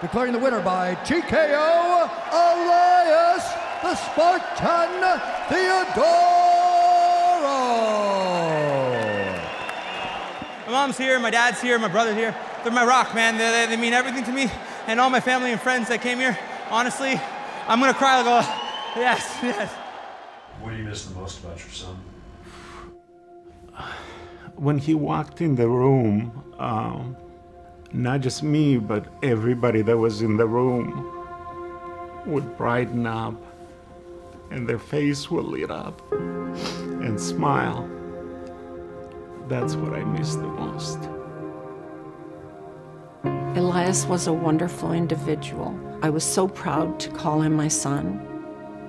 Declaring the winner by TKO, Elias the Spartan Theodorou. My mom's here, my dad's here, my brother's here. They're my rock, man. They mean everything to me, and all my family and friends that came here. Honestly, I'm gonna cry like, oh, yes, yes. What do you miss the most about your son? When he walked in the room, not just me, but everybody that was in the room would brighten up, and their face would lit up and smile. That's what I miss the most. Elias was a wonderful individual. I was so proud to call him my son.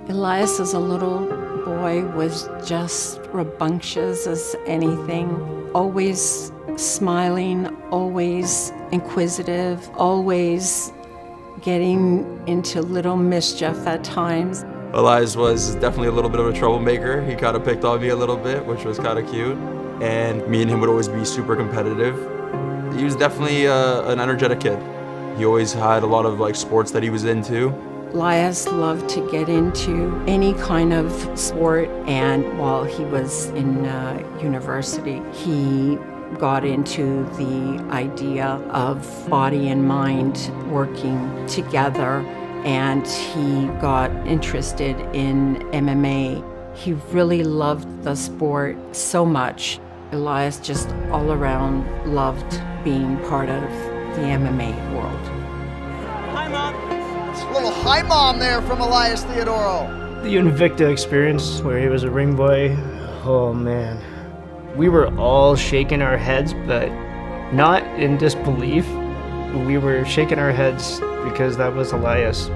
Elias as a little boy was just rambunctious as anything, always smiling, always inquisitive, always getting into little mischief at times. Elias was definitely a little bit of a troublemaker. He kind of picked on me a little bit, which was kind of cute. And me and him would always be super competitive. He was definitely an energetic kid. He always had a lot of sports that he was into. Elias loved to get into any kind of sport, and while he was in university, he got into the idea of body and mind working together, and he got interested in MMA. He really loved the sport so much. Elias just all around loved being part of the MMA world. Hi, Mom. It's a little hi mom there from Elias Theodorou. The Invicta experience where he was a ring boy, oh man. We were all shaking our heads, but not in disbelief. We were shaking our heads because that was Elias.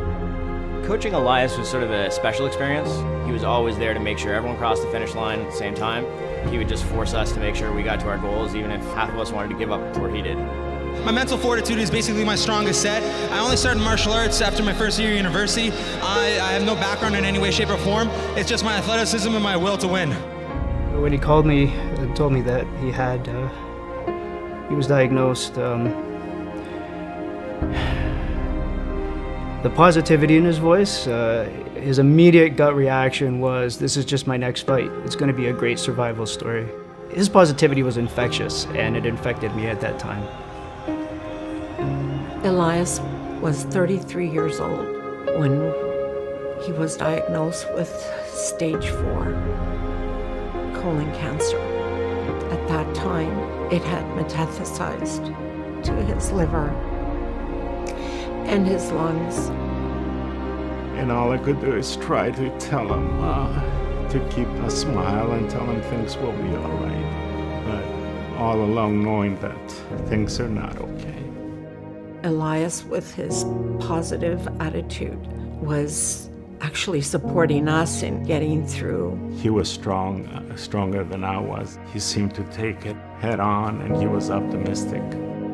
Coaching Elias was sort of a special experience. He was always there to make sure everyone crossed the finish line at the same time. He would just force us to make sure we got to our goals, even if half of us wanted to give up before he did. My mental fortitude is basically my strongest set. I only started martial arts after my first year of university. I have no background in any way, shape, or form. It's just my athleticism and my will to win. When he called me and told me that he was diagnosed, the positivity in his voice, his immediate gut reaction was, this is just my next fight. It's going to be a great survival story. His positivity was infectious, and it infected me at that time. Elias was 33 years old when he was diagnosed with stage 4 colon cancer. At that time, it had metastasized to his liver and his lungs. And all I could do is try to tell him to keep a smile and tell him things will be all right. But all along knowing that things are not okay. Elias, with his positive attitude, was actually supporting us in getting through. He was strong, stronger than I was. He seemed to take it head on, and he was optimistic.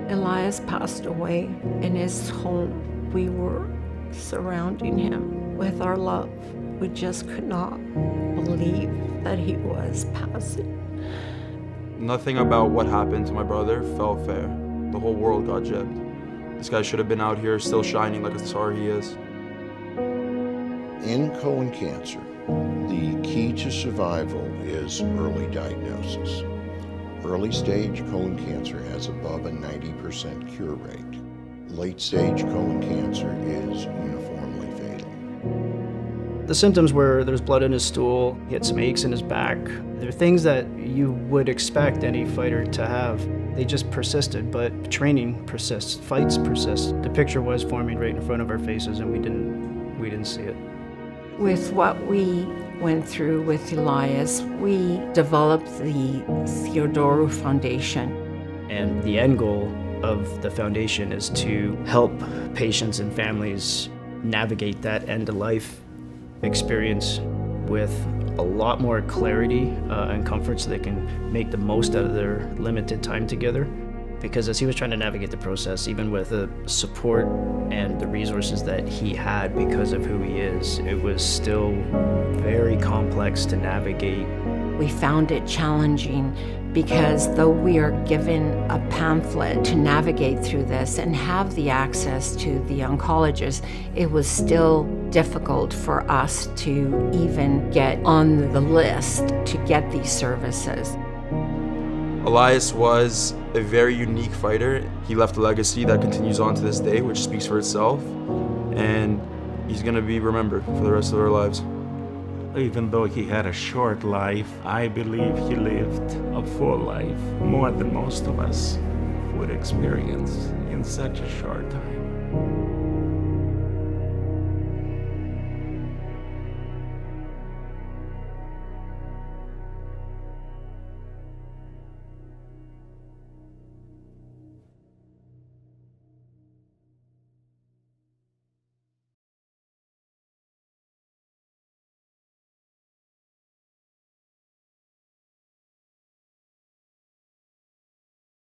Elias passed away in his home. We were surrounding him with our love. We just could not believe that he was passing. Nothing about what happened to my brother felt fair. The whole world got gypped. This guy should have been out here still shining like a star he is. In colon cancer, the key to survival is early diagnosis. Early stage colon cancer has above a 90% cure rate. Late stage colon cancer is uniformly fatal. The symptoms were there was blood in his stool, he had some aches in his back. They're things that you would expect any fighter to have. They just persisted, but training persists, fights persist. The picture was forming right in front of our faces, and we didn't see it. With what we went through with Elias, we developed the Theodorou Foundation. And the end goal of the foundation is to help patients and families navigate that end-of-life experience with a lot more clarity and comfort so they can make the most out of their limited time together. Because as he was trying to navigate the process, even with the support and the resources that he had because of who he is, it was still very complex to navigate We found it challenging because though we are given a pamphlet to navigate through this and have the access to the oncologist, it was still difficult for us to even get on the list to get these services. Elias was a very unique fighter. He left a legacy that continues on to this day, which speaks for itself, and he's going to be remembered for the rest of our lives. Even though he had a short life, I believe he lived a full life, more than most of us would experience in such a short time.